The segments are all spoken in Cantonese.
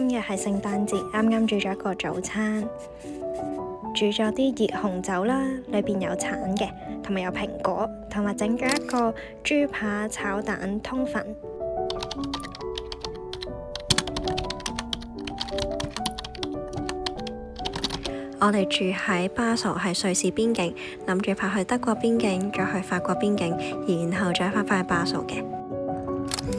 今日係聖誕節，啱啱煮咗一個早餐，煮咗啲熱紅酒啦，裏邊有橙嘅，同埋有蘋果，同埋整咗一個豬扒炒蛋通粉。我哋住喺巴塞，係瑞士邊境，諗住跑去德國邊境，再去法國邊境，然後再翻返去巴塞嘅。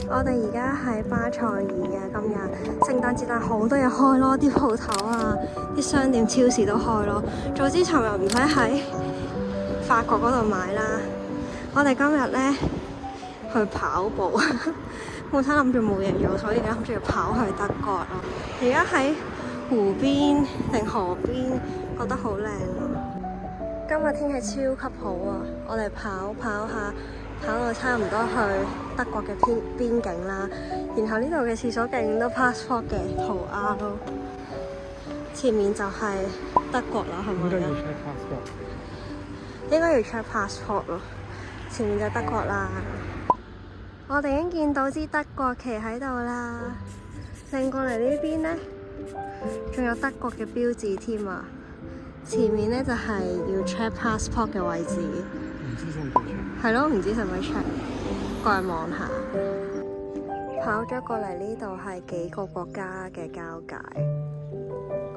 我哋而家喺巴塞爾啊，今日聖誕節，但好多嘢開咯，啲鋪頭啊、啲商店、超市都開咯。早知尋日唔使喺法國嗰度買啦。我哋今日咧去跑步，本身諗住冇嘢做，所以諗住跑去德國咯。而家喺湖邊定河邊，覺得好靚啊！今日天氣超級好啊！我哋跑下，跑到差唔多去德國嘅邊境啦。然後呢度嘅廁所勁多 passport 嘅塗鴉咯。前面就係德國啦，係咪啊？應該要 check passport 咯。前面就係德國啦。我哋已經見到支德國旗喺度啦。另過嚟呢邊呢，仲有德國嘅標誌添啊！前面呢就係要 check passport 嘅位置。唔知使唔使 check？ 係咯，唔知使唔使 check？ 過去望下。跑咗過嚟呢度係幾個國家嘅交界。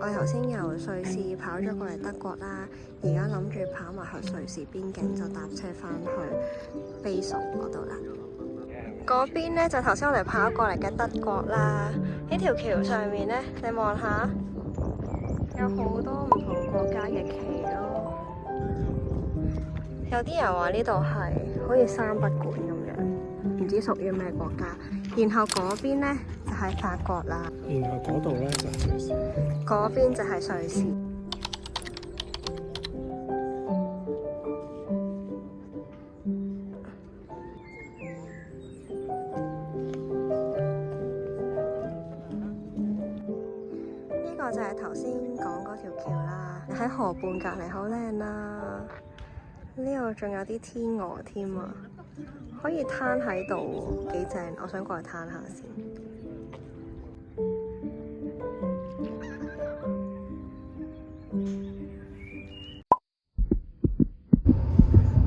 我頭先由瑞士跑咗過嚟德國啦，而家諗住跑埋去瑞士邊境，就搭車翻去卑索嗰度啦。嗰邊呢就頭先我哋跑過嚟嘅德國啦。呢條橋上面呢，你望下，有好多唔同國家嘅旗咯。有啲人話呢度係好似三不管咁樣，唔知屬於咩國家。然後嗰邊呢就係法國啦。然後嗰度呢就係瑞士。嗰邊就係瑞士。呢個就係頭先講嗰條橋啦，喺河畔隔離好靚啦。呢度仲有啲天鵝添啊，可以攤喺度，幾正！我想過去攤下先。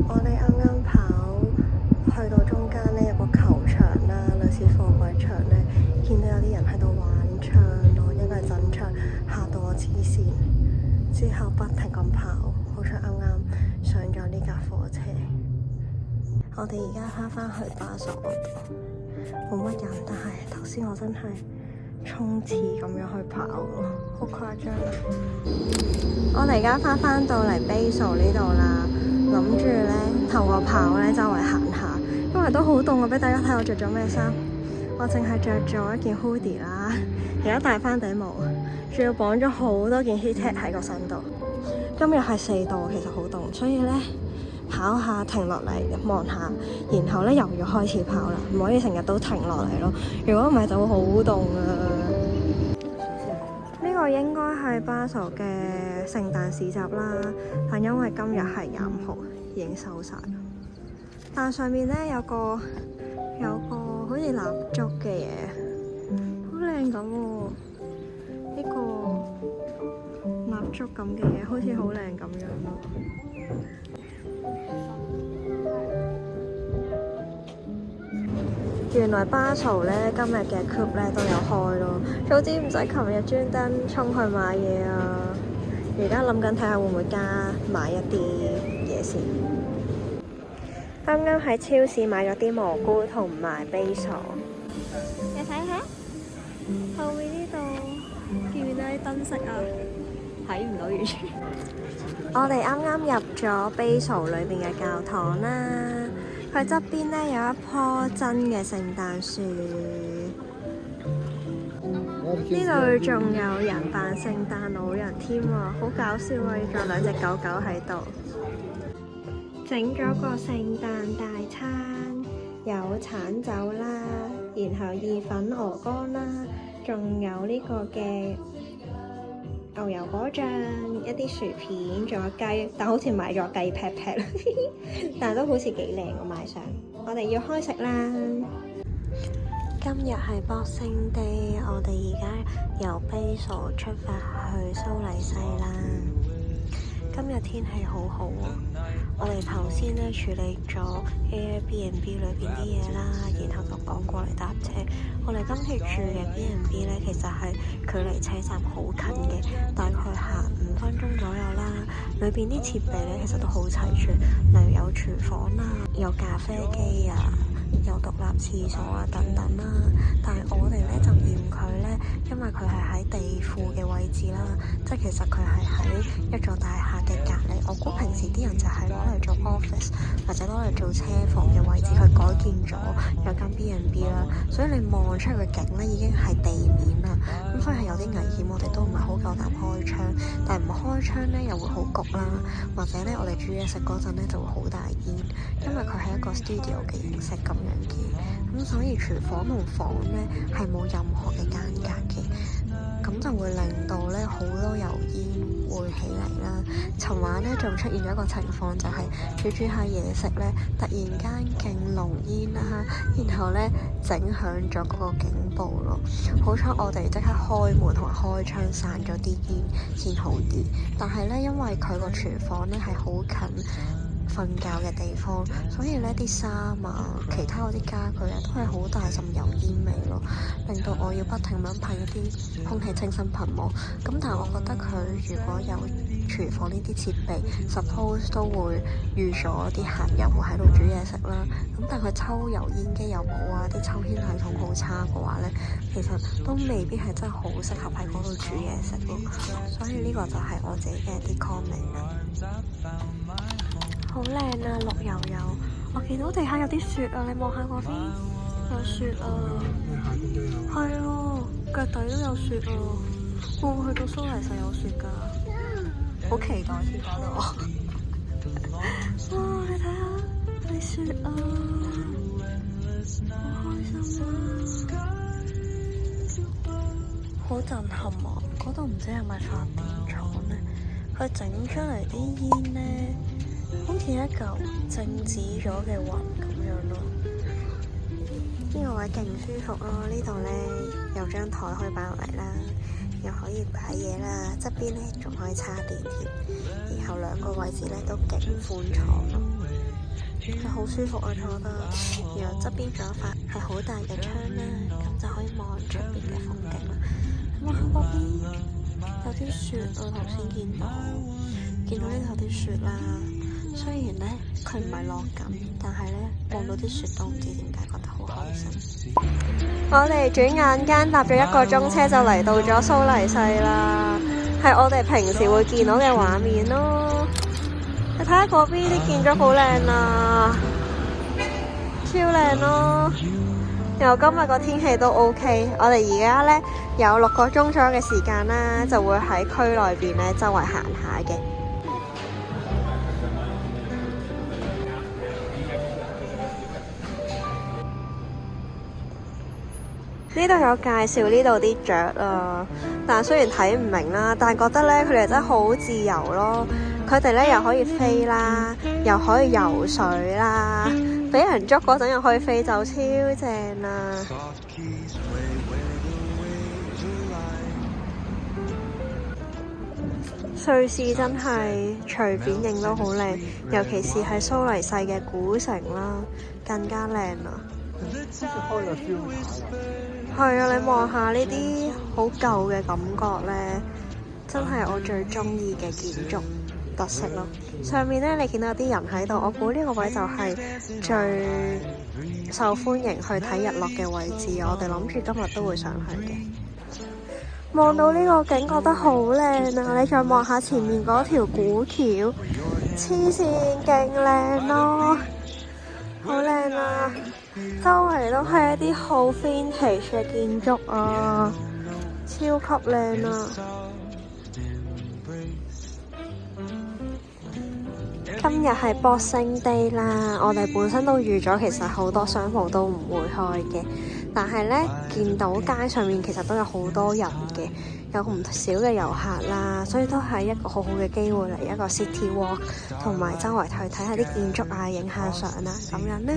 我哋啱啱跑去到中間呢，有個球場啦，類似貨櫃場呢，見到有啲人喺度玩槍咯，應該係真槍，嚇到我黐線。之後不停咁跑，好彩啱啱上咗呢架火車。我哋而家返去巴塞嗰度，冇乜人，但係頭先我真係衝刺咁樣去跑咯，好誇張。我哋而家返到嚟卑索呢度啦，諗住咧透過跑咧周圍行下，因為都好凍啊！俾大家睇我着咗咩衫，我淨係着咗一件 hoodie 啦，而家戴翻頂帽，仲要綁咗好多件 heattech 喺個身度。今日係4度，其實好凍，所以咧跑下停落嚟望下，然後咧又要開始跑啦，唔可以成日都停落嚟咯。如果唔係就會好凍啊！呢個應該係巴塞嘅聖誕市集啦，但因為今日係25號，已經收晒。但上面咧有個好似蠟燭嘅嘢，好靚咁喎。呢個蠟燭咁嘅嘢，好似好靚咁樣咯。原來巴塞咧今日嘅 club 咧都有開咯，早知唔使琴日專登衝去買嘢啊！而家諗緊睇下會唔會加買一啲嘢先。啱啱喺超市買咗啲蘑菇同埋啤索，你睇下後面呢度見唔見到啲燈飾啊？睇唔到完全。我哋啱啱入咗啤索裏邊嘅教堂啦。佢側邊咧有一棵真嘅聖誕樹，呢度仲有人扮聖誕老人添喎，好搞笑啊！仲有2隻狗狗喺度，整咗個聖誕大餐，有橙酒啦，然後意粉鵝肝啦，仲有呢個嘅牛油果醬，一啲薯片，仲有雞，但好似買咗雞劈劈，但都好似幾靚，我買相。我哋要開食啦！今日係 Boxing Day，我哋而家由 Basel 出發去蘇黎世啦。今日天氣好好喎，我哋頭先咧處理咗 Airbnb 裏邊啲嘢啦，然後就趕過嚟搭車。我哋今次住嘅 B&B 咧，其實係距離車站好近嘅，大概行5分鐘左右啦。裏邊啲設備咧其實都好齊全，例如有廚房啦，有咖啡機啊，有獨立廁所啊等等啦，但係我哋咧就嫌佢咧，因為佢係喺地庫嘅位置啦，即係其實佢係喺一座大廈嘅隔離。我估平時啲人就係攞嚟做 office 或者攞嚟做車房嘅位置，去改建咗有間 B&B 啦，所以你望出去嘅景咧已經係地面啦，咁所以係有啲危險，我哋都唔係好夠膽開窗，但係唔開窗咧又會好焗啦，或者咧我哋煮嘢食嗰陣咧就會好大煙，因為佢係一個 studio 嘅形式咁樣嘅，咁所以廚房同房咧係冇任何嘅間隔嘅，咁就會令到咧好多油煙會起嚟啦。尋晚咧仲出現咗一個情況，就係煮下嘢食咧，突然間勁濃煙啦，然後咧整響咗嗰個警報咯。好彩我哋即刻開門同埋開窗散咗啲煙先好啲，但係咧因為佢個廚房咧係好近瞓覺嘅地方，所以呢啲衫啊，其他嗰啲家具啊，都係好大陣油煙味咯，令到我要不停咁噴一啲空氣清新噴霧。咁但係我覺得佢如果有廚房呢啲設備 suppose 都會預咗啲客人會喺度煮嘢食啦。咁但係佢抽油煙機又冇啊，啲抽煙系統好差嘅話呢，其實都未必係真係好適合喺嗰度煮嘢食咯。所以呢個就係我自己嘅啲 comment 啦。好靚啊，綠油油。我見到地下有啲雪啊，你望下嗰邊有雪啊。係啊，腳底都有雪啊。會唔會去到蘇黎世有雪㗎？好期待先搞到我。哇！你睇下，係雪啊，好開心啊，好震撼啊！嗰度唔知係咪發電廠咧？佢整出嚟啲煙咧，好似一嚿靜止咗嘅雲咁樣咯。呢個位勁舒服咯，呢度咧有張台可以擺落嚟啦，又可以擺嘢啦，側邊咧仲可以叉電添，然後兩個位置咧都勁寬敞咯，係好舒服啊坐得。然後側邊仲有塊係好大嘅窗啦，咁就可以望出邊嘅風景啦。咁喺嗰邊有啲雪啊，頭先見到呢度有啲雪啦。雖然咧佢唔係落緊，但係咧望到啲雪都唔知點解覺得好開心。我哋轉眼間搭咗1個鐘車就嚟到咗蘇黎世啦，係我哋平時會見到嘅畫面咯。你睇下嗰邊啲建築好靚啊，超靚咯。然後今日個天氣都 OK， 我哋而家咧有6個鐘左右嘅時間啦，就會喺區內邊咧周圍行下嘅。呢度有介紹呢度啲雀啊，但係雖然睇唔明啦，但係覺得咧佢哋真係好自由咯。佢哋咧又可以飛啦，又可以游水啦，俾人捉嗰陣又可以飛走，超正啊！瑞士真係隨便影都好靚，尤其是係蘇黎世嘅古城啦，更加靚啊！好似開咗 filter 係啊，你望下呢啲好舊嘅感覺咧，真係我最中意嘅建築特色咯。上面咧，你見到有啲人喺度，我估呢個位就係最受歡迎去睇日落嘅位置。我哋諗住今日都會上去嘅。望到呢個景，覺得好靚啊！你再望下前面嗰條古橋，黐線勁靚咯，好靚啊！周圍都係一啲好 vintage 嘅建築啊，超級靚啊！今日係 Boxing Day 啦，我哋本身都預咗，其實好多商鋪都唔會開嘅，但係呢，見到街上面其實都有好多人嘅，有唔少嘅遊客啦，所以都係一個好好嘅機會嚟一個 city walk， 同埋周圍去睇下啲建築啊，影下相啊，咁樣啦。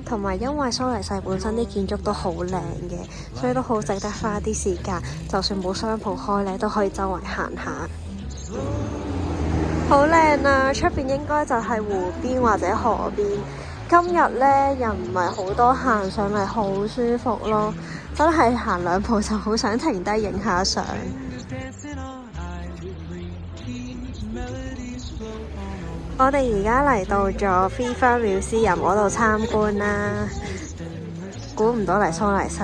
同埋因為蘇黎世本身啲建築都好靚嘅，所以都好值得花啲時間，就算冇商鋪開咧，都可以周圍行下。好靚啊！出邊應該就係湖邊或者河邊。今日咧人唔係好多，行上嚟好舒服咯，真係行兩步就好想停低影下相。我哋而家嚟到咗 FIFA Museum 嗰度參觀啦，估唔到嚟蘇黎世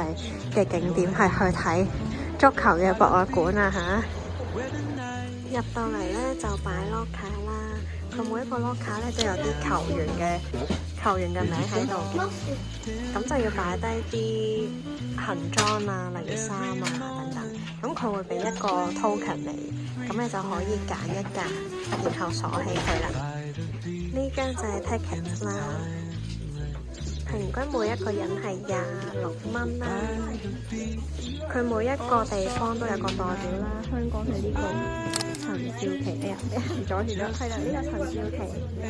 嘅景點係去睇足球嘅博物館啊嚇！入到嚟咧就擺 locker 啦，佢每一個 locker 咧都有啲球員嘅名喺度嘅，咁就要擺低啲行裝啊，例如衫啊等等，咁佢會俾一個 token 你，咁你就可以揀一格，然後鎖起佢啦。呢張就係 ticket 啦，平均每一個人係26蚊啦。佢每一個地方都有個代表啦，香港係呢個陳少琪，哎呀，唔阻住咗，係啦，呢個陳少琪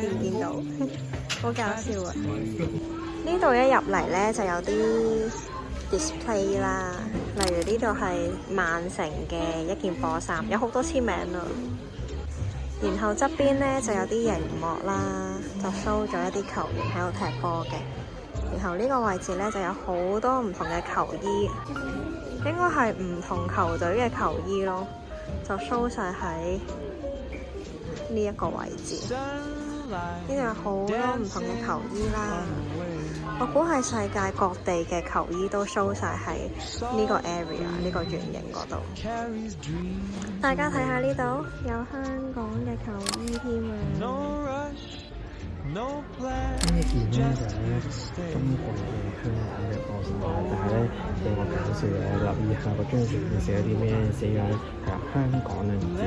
見唔見到？好搞笑啊！呢度一入嚟咧就有啲 display 啦，例如呢度係曼城嘅一件波衫，有好多簽名啊。然後側邊咧就有啲熒幕啦，就 show 咗一啲球員喺度踢波嘅。然後呢個位置咧就有好多唔同嘅球衣，應該係唔同球隊嘅球衣咯，就 show 晒喺呢一個位置。呢度有好多唔同嘅球衣啦，我估係世界各地嘅球衣都 show 晒喺呢個 area 呢個圓形嗰度。大家睇下呢度有香港嘅球衣添啊！呢一件咧就係中國嘅香港嘅波衫，但係咧有個搞笑嘅，留意下個張上面寫咗啲咩，寫咗係香港兩字嘅。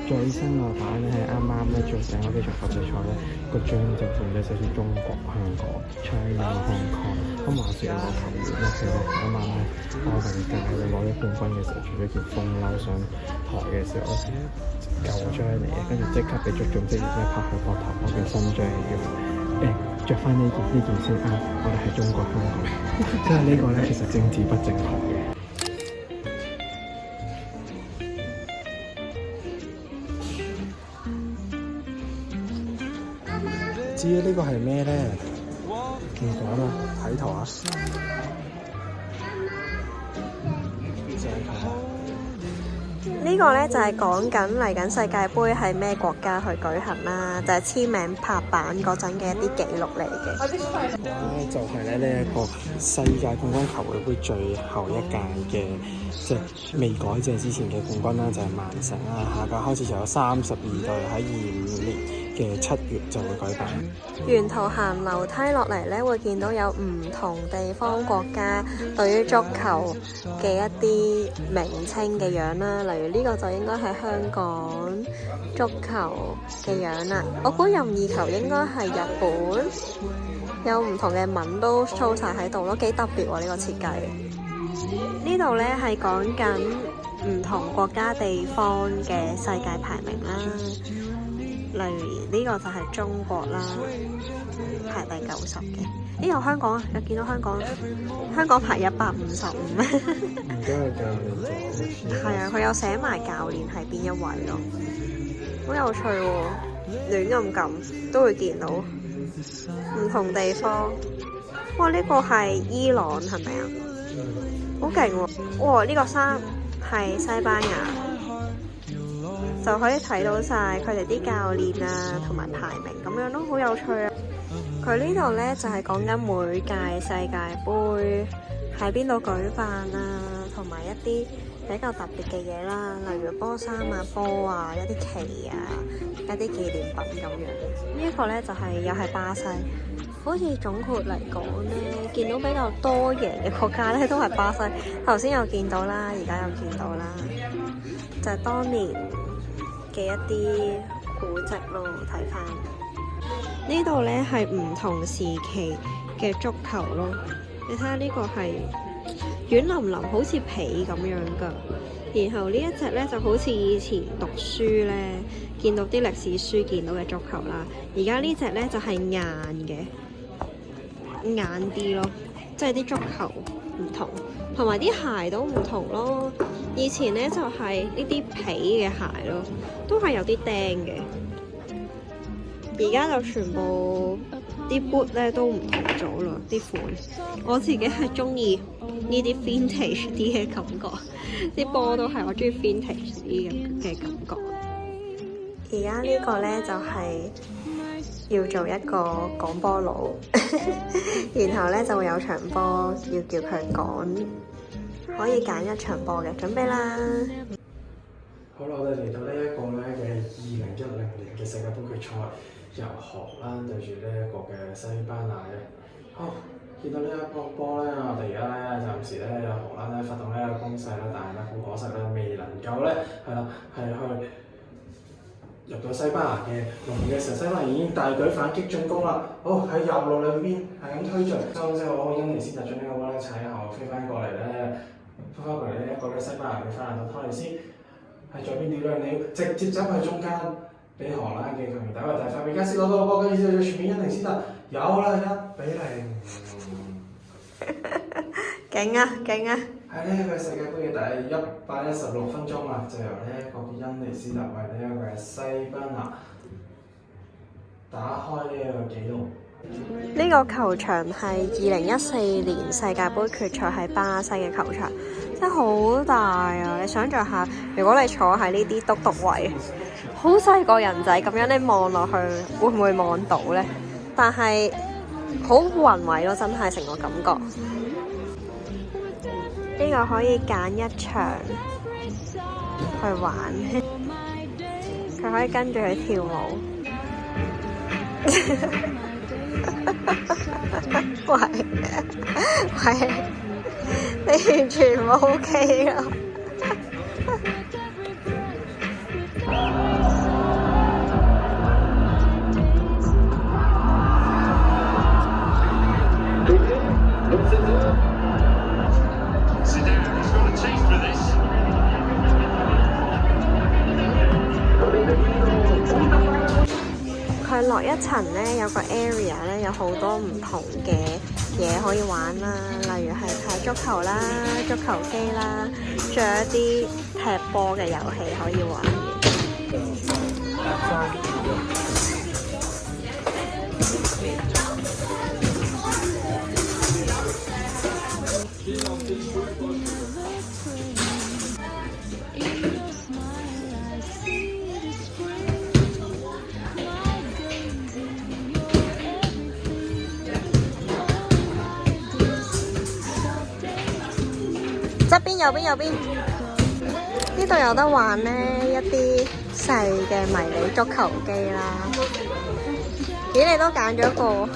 最新個版咧係啱啱咧做成嗰幾場國際賽咧，個章就換咗寫住中國香港 China Hong Kong。咁話説有個球員咧，佢啱啱咧打緊界咧攞咗冠軍嘅時候，着咗件風褸上台嘅時候咧，舊章嚟嘅，跟住即刻俾足總職員咧拍佢膊頭，我件新章要着翻呢件先啱，我哋係中國香港。即係呢個咧其實政治不正確嘅。知呢個係咩咧？見講啦，睇圖啊！呢個咧就係講緊嚟緊世界盃係咩國家去舉行啦，就係簽名拍板嗰陣嘅一啲記錄嚟嘅。就係咧呢一個世界冠軍球會杯最後一屆嘅，即係未改制之前嘅冠軍啦，就係曼城啦。下屆開始就有32隊，喺25年嘅7月就會舉辦。沿途行樓梯落嚟咧，會見到有唔同地方國家對於足球嘅一啲名稱嘅樣啦。例如呢個就應該係香港足球嘅樣啦。我估任意球應該係日本，有唔同嘅文都 show 晒喺度咯，幾特別喎呢個設計。呢度咧係講緊唔同國家地方嘅世界排名啦。例如呢個就係中國啦，排第90嘅。呢有香港啊，有見到香港排155。而家嘅教練係啊，佢有寫埋教練係邊一位咯，好有趣喎！亂咁撳都會見到唔同地方。哇！呢個係伊朗係咪啊？好勁喎！哇！呢個衫係西班牙。就可以睇到晒佢哋啲教練啊，同埋排名咁樣咯，好有趣啊！佢呢度呢，就係講緊每屆世界盃喺邊度舉辦啊，同埋一啲比較特別嘅嘢啦，例如波衫啊、波啊、一啲旗啊、一啲紀念品咁樣。呢一個呢，就係又係巴西，好似總括嚟講呢，見到比較多贏嘅國家呢，都係巴西。頭先有見到啦，而家有見到啦，就係當年嘅一啲古蹟咯，睇翻呢度咧係唔同時期嘅足球咯。你睇下呢個係軟腍腍，好似皮咁樣噶。然後呢一隻咧就好似以前讀書咧見到啲歷史書見到嘅足球啦。而家呢隻咧就係硬嘅，硬啲咯，即係啲足球唔同，同埋啲鞋都唔同咯。以前咧就係呢啲皮嘅鞋咯，都係有啲釘嘅。而家就全部啲 boot 咧都唔同咗啦，啲款。我自己係中意呢啲 vintage 啲嘅感覺，啲波都係我中意 vintage 啲嘅感覺。而家呢個咧就係要做一個講波佬，然後咧就會有場波要叫佢講，可以揀一場波嘅，準備啦！好啦，我哋嚟到呢一個咧嘅2010年嘅世界盃決賽，由荷蘭對住呢一個嘅西班牙嘅。好，見到呢一個波咧，我哋而家咧暫時咧有荷蘭咧發動呢一個攻勢啦，但係咧好可惜咧，未能夠咧係啦係去入到西班牙嘅龍門嘅時候，西班牙已經大舉反擊進攻啦。好，喺右路兩邊係咁推進，收之後恩尼斯特將呢個波咧踩後飛翻過嚟咧，飛翻過嚟呢一個咧西班牙嘅法蘭道托尼斯喺左邊屌兩料，直接走去中間。俾荷蘭嘅球員打個大快，比加斯攞到個波，跟住就傳俾恩尼斯特，有啦1-0。勁啊勁啊！喺呢一個世界盃嘅第116分鐘啦，就由呢一個嘅恩尼斯特為呢一個嘅西班牙打開呢一個紀錄。呢個球場係2014年世界盃決賽喺巴西嘅球場，真係好大啊！你想象下，如果你坐喺呢啲篤篤位，好細個人仔咁樣，你望落去會唔會望到呢？但係好宏偉咯，真係成個感覺。呢個可以揀一場去玩，佢可以跟住佢跳舞。喂，你完全唔 OK 啊！佢落一層咧，有個 area 咧，有好多唔同嘅嘢可以玩啦，例如係踢足球啦、足球機啦，仲有一啲踢波嘅遊戲可以玩嘅。側邊右邊，呢度有得玩呢一啲細嘅迷你足球機啦。咦，你都揀咗個，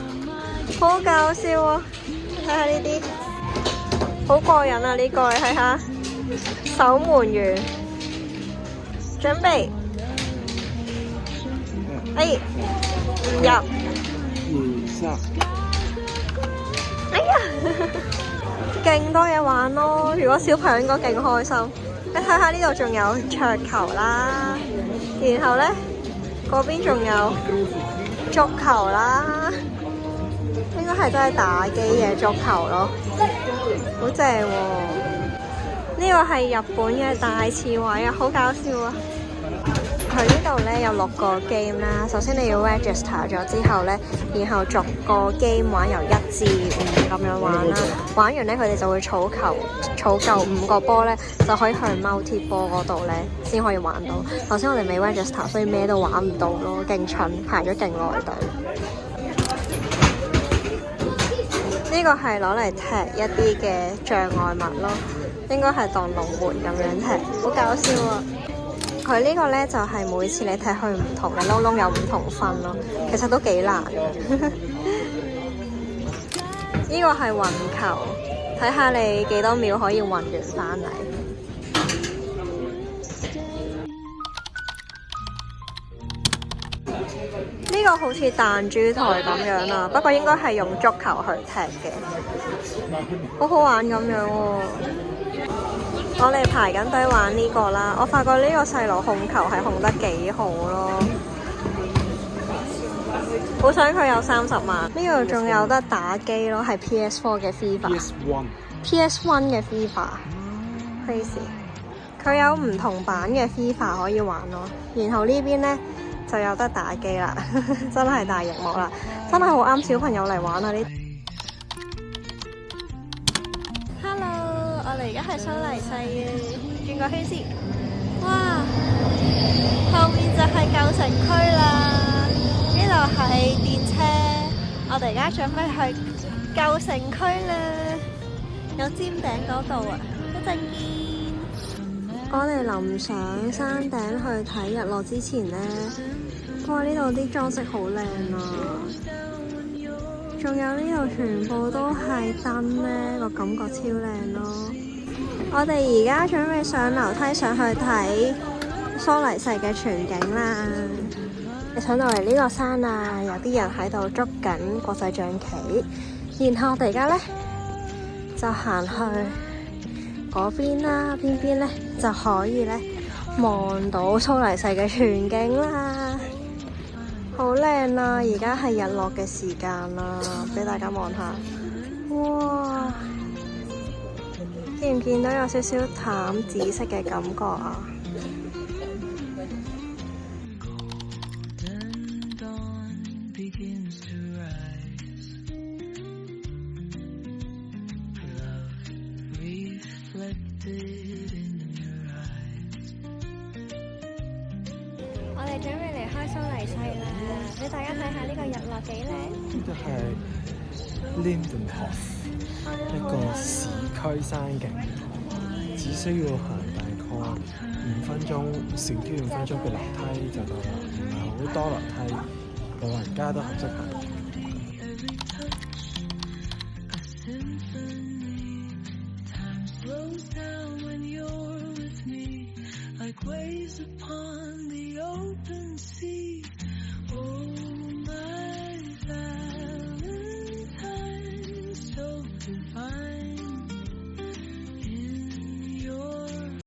好搞笑啊！睇下呢啲，好過癮啊！呢個你睇下，守門員，準備，哎，唔入，哎呀！勁多嘢玩咯！如果小朋友應該勁開心。你睇下呢度仲有桌球啦，然後呢嗰邊仲有足球啦，應該係真係打機嘅足球咯，好正喎！呢個係日本嘅大刺猬啊，好搞笑啊！佢呢度咧有6個 game 啦，首先你要 register 咗之後咧，然後逐個 game 玩，由1至5咁樣玩啦。玩完咧，佢哋就會儲夠5個波咧，就可以去 multi 波嗰度咧，先可以玩到。頭先我哋未 register， 所以咩都玩唔到咯，勁蠢，排咗勁耐隊。呢個係攞嚟踢一啲嘅障礙物咯，應該係當龍門咁樣踢，好搞笑啊！佢呢個呢，就係每次你踢去唔同嘅窿窿有唔同分咯，其實都幾難嘅。呢個係運球，睇下你幾多秒可以運完翻嚟。呢個好似彈珠台咁樣啊，不過應該係用足球去踢嘅，好好玩咁樣喎。我哋排緊隊玩呢個啦，我發覺呢個細路控球係控得幾好咯。好想佢有30萬。呢度仲有得打機咯，係 PS4 嘅 FIFA。PS1 嘅 FIFA。Crazy。佢有唔同版嘅 FIFA 可以玩咯。然後呢邊呢，就有得打機啦，真係大熒幕啦，真係好啱小朋友嚟玩啊！呢 Hello， 我哋而家係蘇黎世嘅，轉個圈先。哇，後面就係舊城區啦，呢度係電車，我哋而家準備去舊城區啦，有尖頂嗰度啊，一陣見。我哋臨上山頂去睇日落之前呢，哇！呢度啲裝飾好靚啊，仲有呢度全部都係燈呢，個感覺超靚咯。我哋而家準備上樓梯上去睇蘇黎世嘅全景啦。上到嚟呢個山啊，有啲人喺度捉緊國際象棋，然後我哋而家呢，就行去嗰邊啦，邊邊呢就可以呢望到蘇黎世嘅全景啦，好靚啊！而家係日落嘅時間啦，俾大家望下，哇！見唔見到有少少淡紫色嘅感覺啊？我哋準備離開蘇黎世啦，俾大家睇下呢個日落幾靚。呢個係 Lindenhof， 一個市區山景，只需要行大概5分鐘，少啲5分鐘嘅樓梯就到啦，唔係好多樓梯，老人家都好識行。Waves upon the open sea. Oh, my Valentine, so divine.